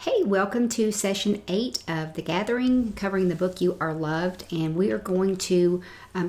Hey, welcome to session 8 of The Gathering, covering the book You Are Loved. And we are going to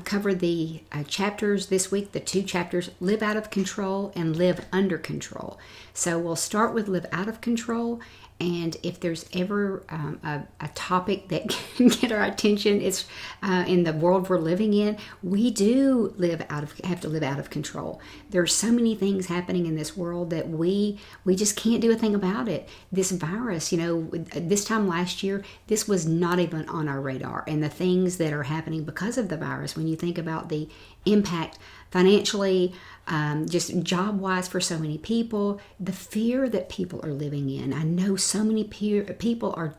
cover the chapters this week, the two chapters, Live Out of Control and Live Under Control. So we'll start with Live Out of Control. And if there's ever a topic that can get our attention, it's in the world we're living in. We do have to live out of control. There's so many things happening in this world that we just can't do a thing about it. This virus, this time last year, this was not even on our radar. And the things that are happening because of the virus, when you think about the impact financially, just job-wise for so many people, the fear that people are living in. I know so many people are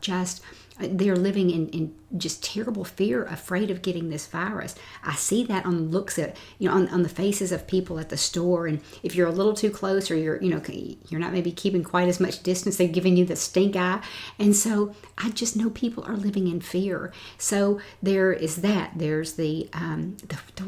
they're living in just terrible fear, afraid of getting this virus. I see that on looks at, on the faces of people at the store. And if you're a little too close or you're not maybe keeping quite as much distance, they're giving you the stink eye. And so I just know people are living in fear. So there is that. There's the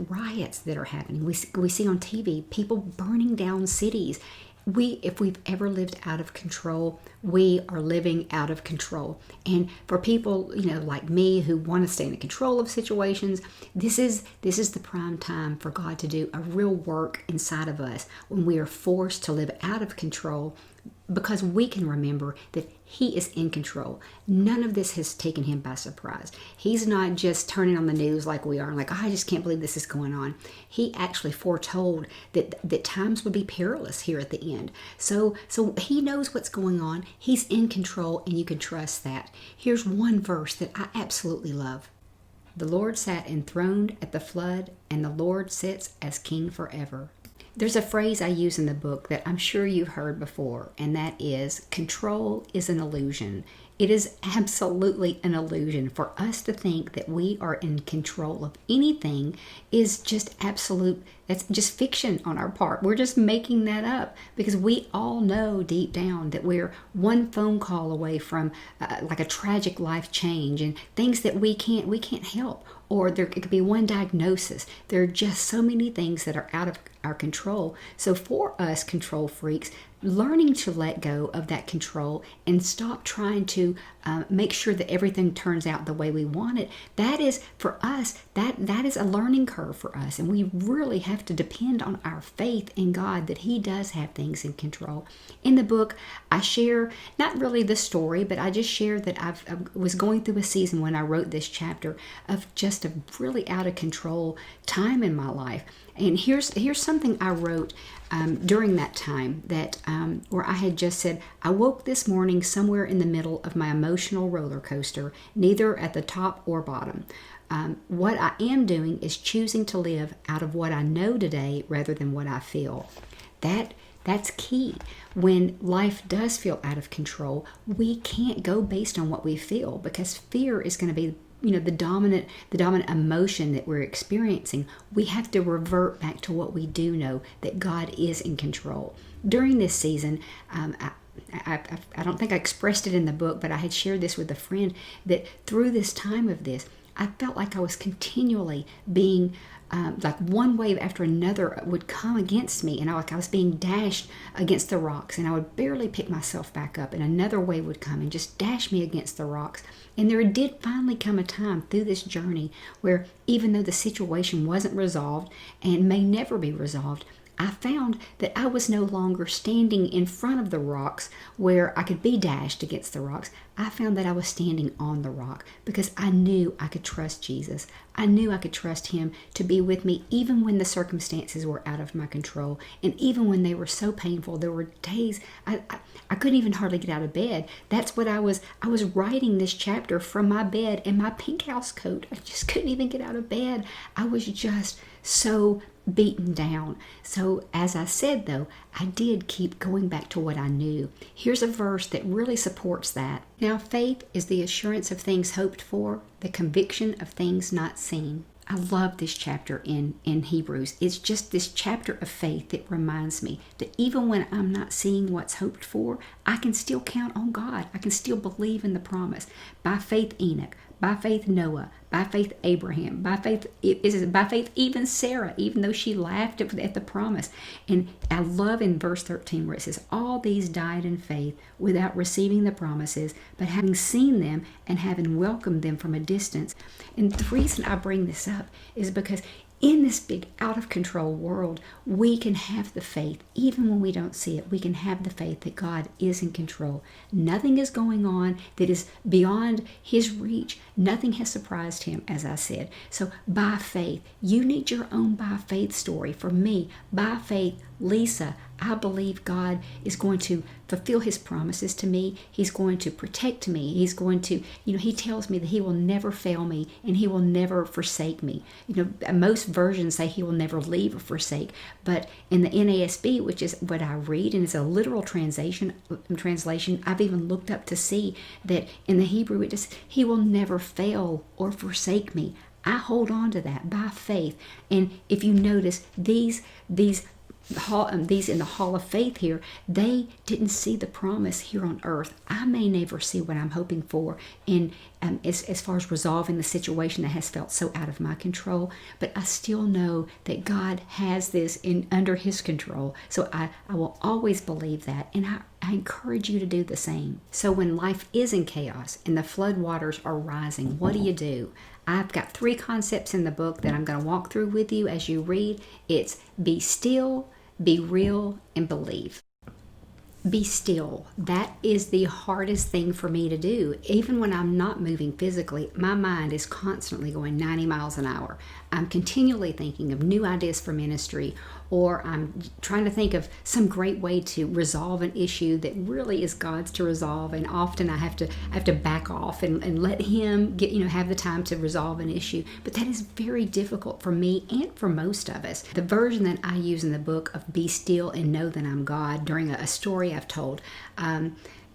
riots that are happening. We see on TV people burning down cities. If we've ever lived out of control, we are living out of control. And for people, like me who want to stay in control of situations, this is the prime time for God to do a real work inside of us when we are forced to live out of control, because we can remember that He is in control. None of this has taken Him by surprise. He's not just turning on the news like we are and I just can't believe this is going on. He actually foretold that times would be perilous here at the end. So He knows what's going on. He's in control, and you can trust that. Here's one verse that I absolutely love. The Lord sat enthroned at the flood, and the Lord sits as King forever. There's a phrase I use in the book that I'm sure you've heard before, and that is, control is an illusion. It is absolutely an illusion. For us to think that we are in control of anything is just that's just fiction on our part. We're just making that up, because we all know deep down that we're one phone call away from like a tragic life change and things that we can't help. Or it could be one diagnosis. There are just so many things that are out of our control. So for us control freaks, learning to let go of that control and stop trying to make sure that everything turns out the way we want it, that is, for us, that is a learning curve for us. And we really have to depend on our faith in God that He does have things in control. In the book, I share, not really the story, but I just share that I was going through a season when I wrote this chapter of just a really out of control time in my life. And here's something I wrote during that time that where I had just said, I woke this morning somewhere in the middle of my emotional roller coaster, neither at the top or bottom. What I am doing is choosing to live out of what I know today rather than what I feel. That's key. When life does feel out of control, we can't go based on what we feel, because fear is going to be the dominant emotion that we're experiencing. We have to revert back to what we do know, that God is in control. During this season, I don't think I expressed it in the book, but I had shared this with a friend, that through this time of this, I felt like I was continually being like one wave after another would come against me, and I was being dashed against the rocks, and I would barely pick myself back up, and another wave would come and just dash me against the rocks. And there did finally come a time through this journey where, even though the situation wasn't resolved and may never be resolved, I found that I was no longer standing in front of the rocks where I could be dashed against the rocks. I found that I was standing on the rock, because I knew I could trust Jesus. I knew I could trust Him to be with me even when the circumstances were out of my control, and even when they were so painful. There were days I couldn't even hardly get out of bed. That's what I was writing this chapter from my bed in my pink house coat. I just couldn't even get out of bed. I was just so beaten down. So as I said, though, I did keep going back to what I knew. Here's a verse that really supports that. Now faith is the assurance of things hoped for, the conviction of things not seen. I love this chapter in Hebrews. It's just this chapter of faith that reminds me that even when I'm not seeing what's hoped for, I can still count on God. I can still believe in the promise. By faith Enoch, by faith Noah, by faith Abraham, by faith even Sarah, even though she laughed at the promise. And I love in verse 13 where it says, all these died in faith without receiving the promises, but having seen them and having welcomed them from a distance. And the reason I bring this up is because in this big out of control world, we can have the faith, even when we don't see it, we can have the faith that God is in control. Nothing is going on that is beyond his reach. Nothing has surprised him, as I said. So by faith, you need your own by faith story. For me, by faith, Lisa, I believe God is going to fulfill his promises to me. He's going to protect me. He's going to, he tells me that he will never fail me and he will never forsake me. Most versions say he will never leave or forsake. But in the NASB, which is what I read, and it's a literal translation, I've even looked up to see that in the Hebrew, it just, he will never fail or forsake me. I hold on to that by faith. And if you notice, these in the hall of faith here, they didn't see the promise here on earth. I may never see what I'm hoping for in as far as resolving the situation that has felt so out of my control, but I still know that God has this under his control. So I will always believe that, and I encourage you to do the same. So when life is in chaos and the flood waters are rising, what do? I've got 3 concepts in the book that I'm going to walk through with you as you read. It's be still, be real, and believe. Be still. That is the hardest thing for me to do. Even when I'm not moving physically, my mind is constantly going 90 miles an hour. I'm continually thinking of new ideas for ministry, or I'm trying to think of some great way to resolve an issue that really is God's to resolve. And often I have to back off and let him have the time to resolve an issue. But that is very difficult for me and for most of us. The version that I use in the book of Be Still and Know That I'm God during a story I've told,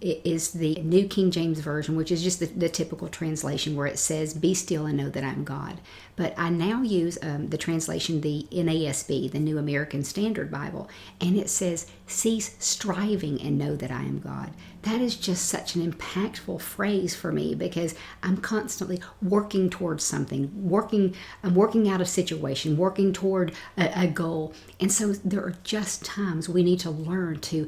it is the New King James Version, which is just the typical translation where it says, be still and know that I'm God. But I now use the translation, the NASB, the New American Standard Bible, and it says, cease striving and know that I am God. That is just such an impactful phrase for me, because I'm constantly working towards something, I'm working out a situation, working toward a goal. And so there are just times we need to learn to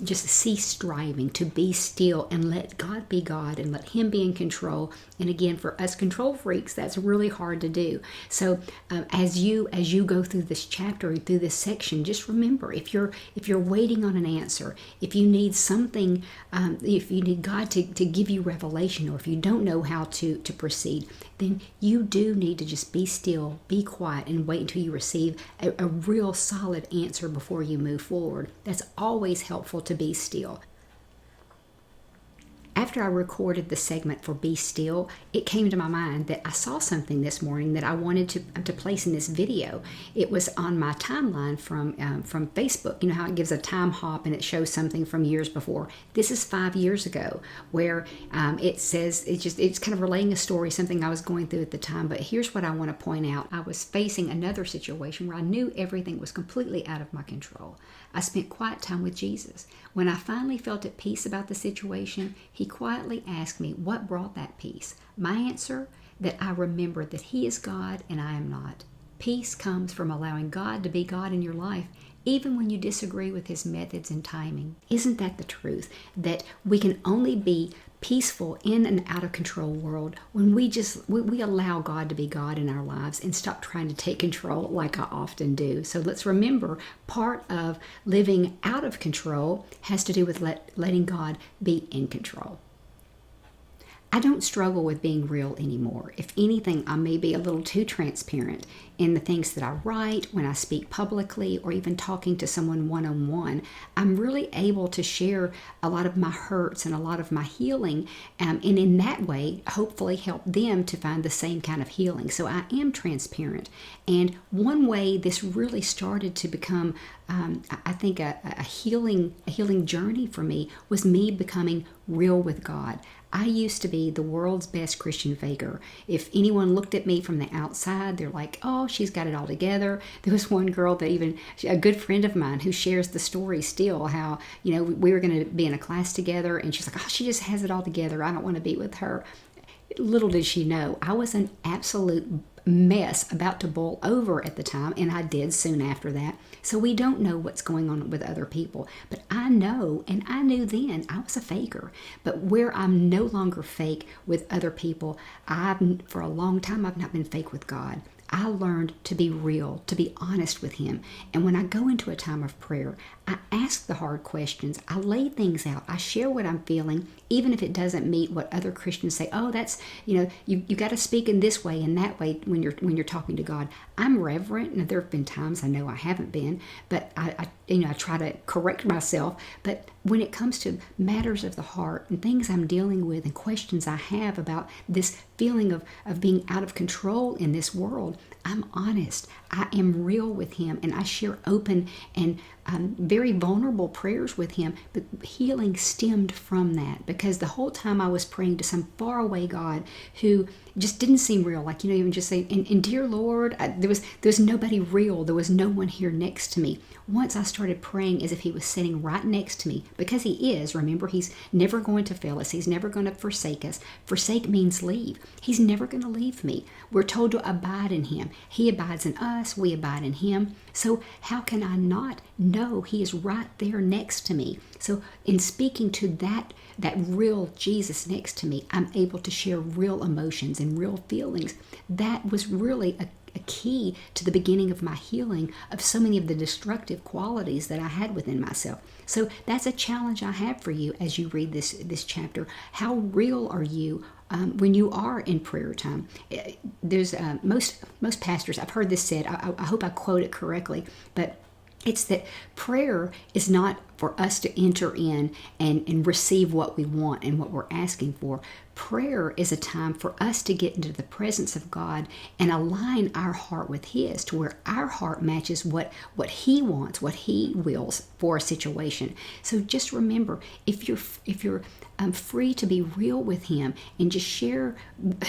just cease striving, to be still and let God be God and let him be in control. And again, for us control freaks, that's really hard to do. So as you go through this chapter, through this section, just remember, if you're waiting on an answer, if you need something, if you need God to give you revelation, or if you don't know how to proceed, then you do need to just be still, be quiet, and wait until you receive a real solid answer before you move forward. That's always helpful, to be still. After I recorded the segment for Be Still, it came to my mind that I saw something this morning that I wanted to place in this video. It was on my timeline from Facebook. You know how it gives a time hop and it shows something from years before. This is 5 years ago, where it says, it's kind of relaying a story, something I was going through at the time. But here's what I want to point out. I was facing another situation where I knew everything was completely out of my control. I spent quiet time with Jesus. When I finally felt at peace about the situation, he quietly asked me what brought that peace. My answer, that I remembered that he is God and I am not. Peace comes from allowing God to be God in your life, even when you disagree with his methods and timing. Isn't that the truth? That we can only be peaceful in an out of control world when we allow God to be God in our lives and stop trying to take control like I often do. So let's remember, part of living out of control has to do with letting God be in control. I don't struggle with being real anymore. If anything, I may be a little too transparent in the things that I write, when I speak publicly, or even talking to someone one-on-one. I'm really able to share a lot of my hurts and a lot of my healing, and in that way, hopefully help them to find the same kind of healing. So I am transparent. And one way this really started to become, I think, a healing journey for me was me becoming real with God. I used to be the world's best Christian faker. If anyone looked at me from the outside, they're like, oh, she's got it all together. There was one girl that a good friend of mine who shares the story still, how, we were going to be in a class together, and she's like, oh, she just has it all together. I don't want to be with her. Little did she know, I was an absolute mess about to boil over at the time, and I did soon after that. So we don't know what's going on with other people, but I know, and I knew then, I was a faker. But where I'm no longer fake with other people, for a long time I've not been fake with God. I learned to be real, to be honest with Him. And when I go into a time of prayer, I ask the hard questions. I lay things out. I share what I'm feeling, even if it doesn't meet what other Christians say. Oh, that's, you got to speak in this way and that way when you're talking to God. I'm reverent, and there have been times I know I haven't been, but I try to correct myself. But when it comes to matters of the heart and things I'm dealing with and questions I have about this feeling of being out of control in this world, I'm honest. I am real with Him, and I share open and very vulnerable prayers with Him. But healing stemmed from that, because the whole time I was praying to some faraway God who just didn't seem real. Like, even just saying, and dear Lord, there was nobody real. There was no one here next to me. Once I started praying as if He was sitting right next to me, because He is. Remember, He's never going to fail us. He's never going to forsake us. Forsake means leave. He's never going to leave me. We're told to abide in Him. He abides in us. We abide in Him. So how can I not know He is right there next to me? So in speaking to that real Jesus next to me, I'm able to share real emotions and real feelings. That was really a key to the beginning of my healing of so many of the destructive qualities that I had within myself. So that's a challenge I have for you as you read this chapter. How real are you when you are in prayer time? There's most pastors, I've heard this said, I hope I quote it correctly, but it's that prayer is not for us to enter in and receive what we want and what we're asking for. Prayer is a time for us to get into the presence of God and align our heart with His, to where our heart matches what He wants, what He wills for a situation. So just remember, if you're free to be real with Him and just share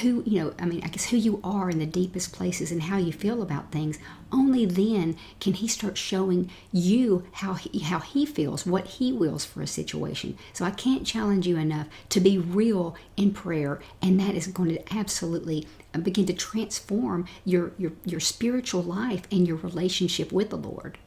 who you are in the deepest places and how you feel about things, only then can He start showing you how He feels, what He wills for a situation. So I can't challenge you enough to be real in prayer, and that is going to absolutely begin to transform your spiritual life and your relationship with the Lord.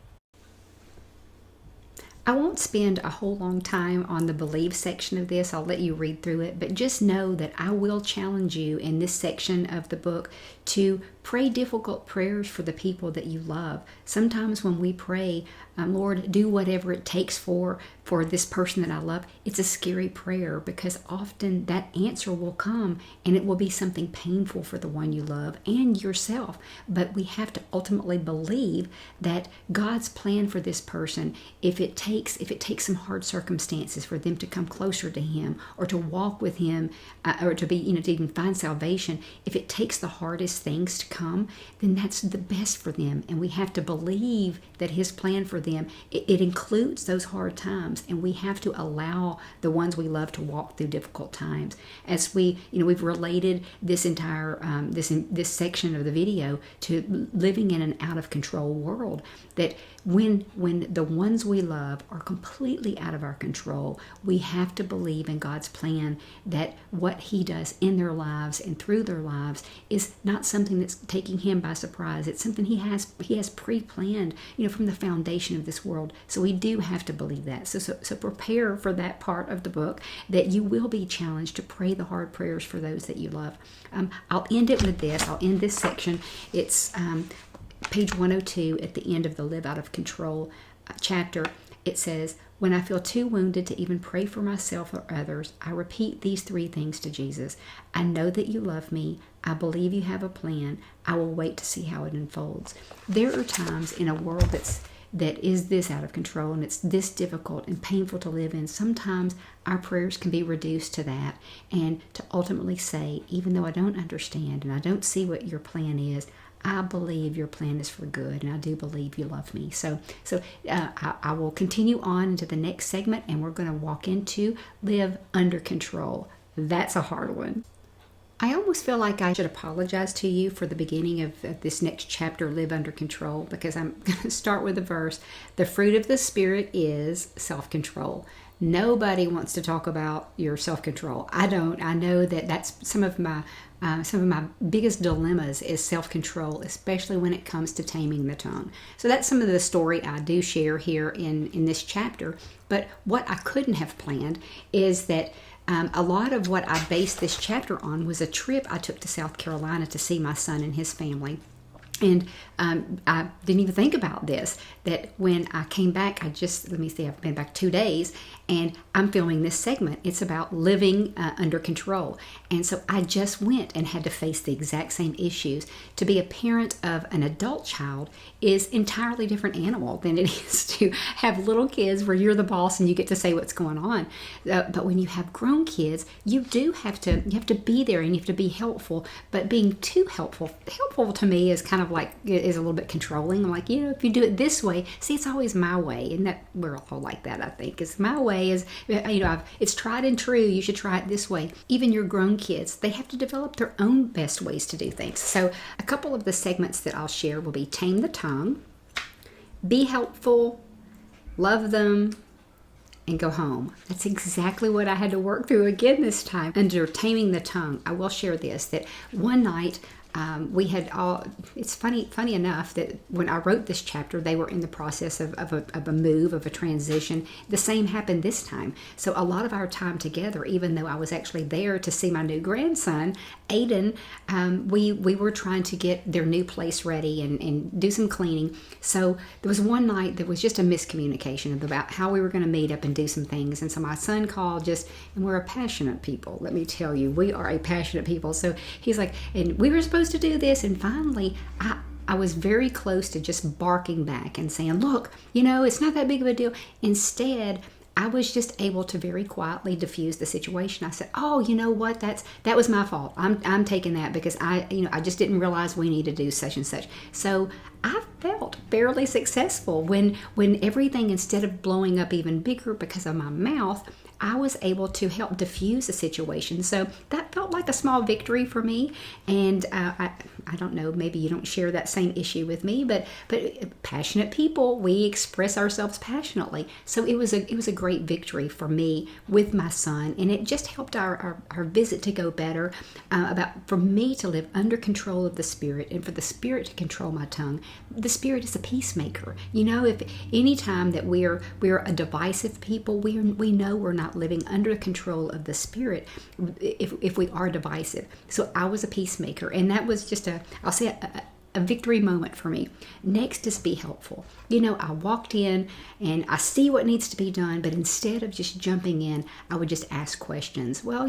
I won't spend a whole long time on the believe section of this. I'll let you read through it, but just know that I will challenge you in this section of the book to pray difficult prayers for the people that you love. Sometimes when we pray, Lord, do whatever it takes for this person that I love, it's a scary prayer, because often that answer will come and it will be something painful for the one you love and yourself. But we have to ultimately believe that God's plan for this person, if it takes some hard circumstances for them to come closer to Him or to walk with Him, or to be, to even find salvation, if it takes the hardest things to come, then that's the best for them. And we have to believe that His plan for them, it includes those hard times, and we have to allow the ones we love to walk through difficult times. As we've related this entire this section of the video to living in an out of control world, that when the ones we love are completely out of our control, we have to believe in God's plan, that what He does in their lives and through their lives is not something that's taking Him by surprise. It's something He has pre-planned, from the foundation of this world. So we do have to believe that. So prepare for that part of the book, that you will be challenged to pray the hard prayers for those that you love. I'll end it with this. I'll end this section. It's page 102 at the end of the Live Out of Control chapter. It says, when I feel too wounded to even pray for myself or others, I repeat these 3 things to Jesus. I know that you love me. I believe you have a plan. I will wait to see how it unfolds. There are times in a world that is this out of control, and it's this difficult and painful to live in. Sometimes our prayers can be reduced to that, and to ultimately say, even though I don't understand and I don't see what your plan is, I believe your plan is for good, and I do believe you love me. So I will continue on into the next segment, and we're going to walk into Live Under Control. That's a hard one. I almost feel like I should apologize to you for the beginning of this next chapter, Live Under Control, because I'm going to start with a verse. The fruit of the Spirit is self-control. Nobody wants to talk about your self-control. I don't. I know that that's some of my biggest dilemmas is self-control, especially when it comes to taming the tongue. So that's some of the story I do share here in this chapter. But what I couldn't have planned is that a lot of what I based this chapter on was a trip I took to South Carolina to see my son and his family. And I didn't even think about this, that when I came back, I've been back 2 days, and I'm filming this segment. It's about living under control. And so I just went and had to face the exact same issues. To be a parent of an adult child is entirely different animal than it is to have little kids where you're the boss and you get to say what's going on. But when you have grown kids, you have to be there and you have to be helpful. But being too helpful to me is kind of is a little bit controlling. I'm like, if you do it this way, see, it's always my way, and that we're all like that. I think it's my way. Is it's tried and true. You should try it this way. Even your grown kids, they have to develop their own best ways to do things. So a couple of the segments that I'll share will be tame the tongue, be helpful, love them, and go home. That's exactly what I had to work through again this time. Under taming the tongue, I will share this, that one night we had all, it's funny enough that when I wrote this chapter, they were in the process of a move, of a transition. The same happened this time. So a lot of our time together, even though I was actually there to see my new grandson, Aiden, we were trying to get their new place ready and do some cleaning. So there was one night that was just a miscommunication about how we were going to meet up and do some things. And so my son called and we're a passionate people. Let me tell you, we are a passionate people. So he's like, and we were supposed to do this, and finally I was very close to just barking back and saying, look, it's not that big of a deal. Instead, I was just able to very quietly diffuse the situation. I said, oh, you know what, that was my fault. I'm taking that because I just didn't realize we need to do such and such. So I felt fairly successful when everything, instead of blowing up even bigger because of my mouth, I was able to help diffuse the situation. So that felt like a small victory for me. And I don't know, maybe you don't share that same issue with me, but passionate people, we express ourselves passionately. So it was a great victory for me with my son, and it just helped our visit to go better. For me to live under control of the Spirit, and for the Spirit to control my tongue. The Spirit is a peacemaker. If any time that we're a divisive people, we know we're not living under control of the Spirit if we are divisive. So I was a peacemaker, and that was just a victory moment for me. Next is be helpful. I walked in and I see what needs to be done, but instead of just jumping in, I would just ask questions. Well,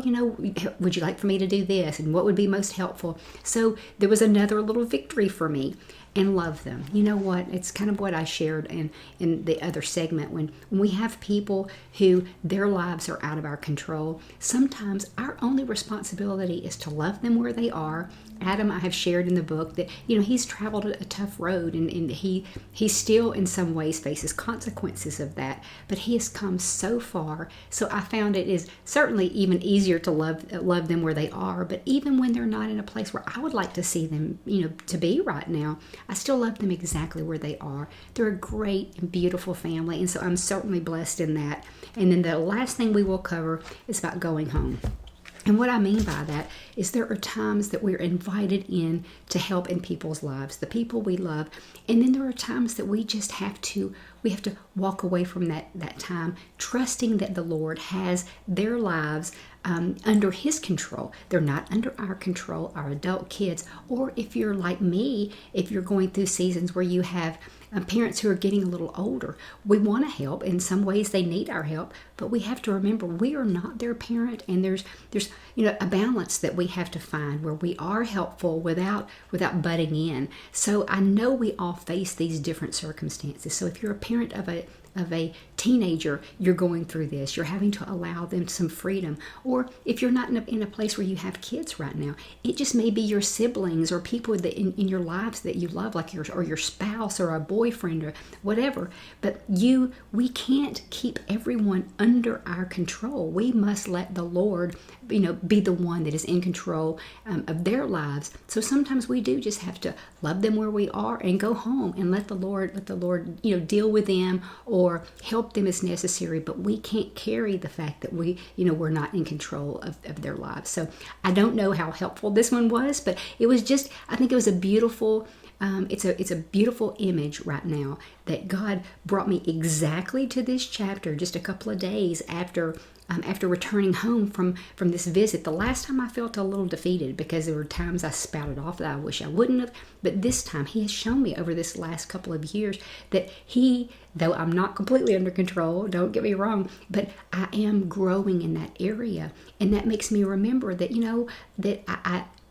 would you like for me to do this? And what would be most helpful? So there was another little victory for me. And love them. You know what? It's kind of what I shared in the other segment. When we have people who their lives are out of our control, sometimes our only responsibility is to love them where they are. Adam, I have shared in the book that, he's traveled a tough road, and he still in some ways faces consequences of that, but he has come so far. So I found it is certainly even easier to love them where they are, but even when they're not in a place where I would like to see them, to be right now, I still love them exactly where they are. They're a great and beautiful family, and so I'm certainly blessed in that. And then the last thing we will cover is about going home. And what I mean by that is there are times that we're invited in to help in people's lives, the people we love. And then there are times that we just have to walk away from that time, trusting that the Lord has their lives under His control. They're not under our control, our adult kids. Or if you're like me, if you're going through seasons where you have parents who are getting a little older, we want to help. In some ways they need our help, but we have to remember we are not their parent, and there's a balance that we have to find where we are helpful without butting in. So I know we all face these different circumstances. So if you're a parent of a teenager, you're going through this, you're having to allow them some freedom. Or if you're not in a place where you have kids right now, it just may be your siblings or people that in your lives that you love, like your spouse or a boyfriend or whatever. But we can't keep everyone under our control. We must let the Lord, be the one that is in control of their lives. So sometimes we do just have to love them where we are and go home and let the Lord, deal with them or help them as necessary. But we can't carry the fact that we're not in control of their lives. So I don't know how helpful this one was, but it was just, I think it was a beautiful it's a beautiful image right now that God brought me exactly to this chapter just a couple of days after returning home from this visit. The last time I felt a little defeated because there were times I spouted off that I wish I wouldn't have, but this time He has shown me over this last couple of years that though I'm not completely under control, don't get me wrong, but I am growing in that area, and that makes me remember that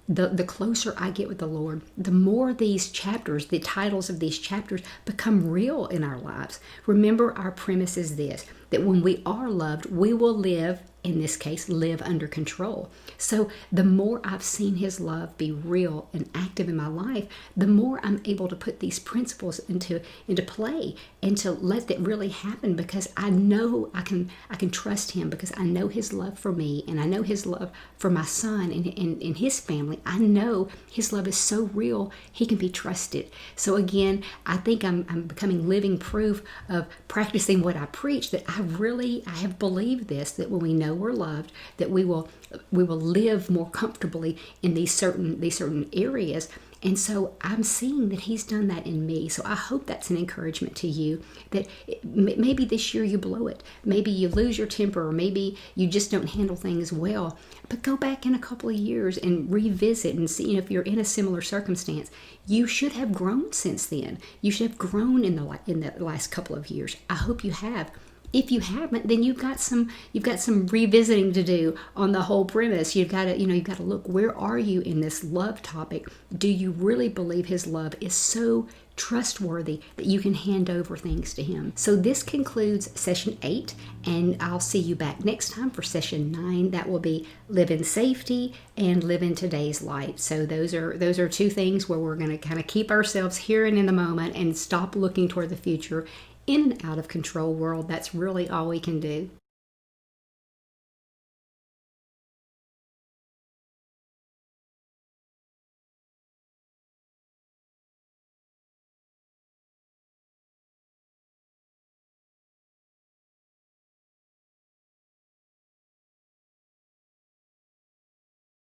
the closer I get with the Lord, the more these chapters, the titles of these chapters, become real in our lives. Remember, our premise is this, that when we are loved, we will live, in this case, live under control. So the more I've seen His love be real and active in my life, the more I'm able to put these principles into play and to let that really happen, because I know I can trust Him, because I know His love for me, and I know His love for my son and his family. I know His love is so real, He can be trusted. So again, I think I'm becoming living proof of practicing what I preach, that I have believed this, that when we know we're loved, that we will live more comfortably in these certain areas. And so I'm seeing that He's done that in me. So I hope that's an encouragement to you, that maybe this year you blow it. Maybe you lose your temper, or maybe you just don't handle things well. But go back in a couple of years and revisit and see, if you're in a similar circumstance, you should have grown since then. You should have grown in the last couple of years. I hope you have. If you haven't, then you've got some revisiting to do on the whole premise. You've got to look, where are you in this love topic? Do you really believe His love is so trustworthy that you can hand over things to Him? So this concludes session 8, and I'll see you back next time for session 9. That will be live in safety and live in today's light. So those are two things where we're going to kind of keep ourselves here and in the moment and stop looking toward the future. In an out of control world, that's really all we can do.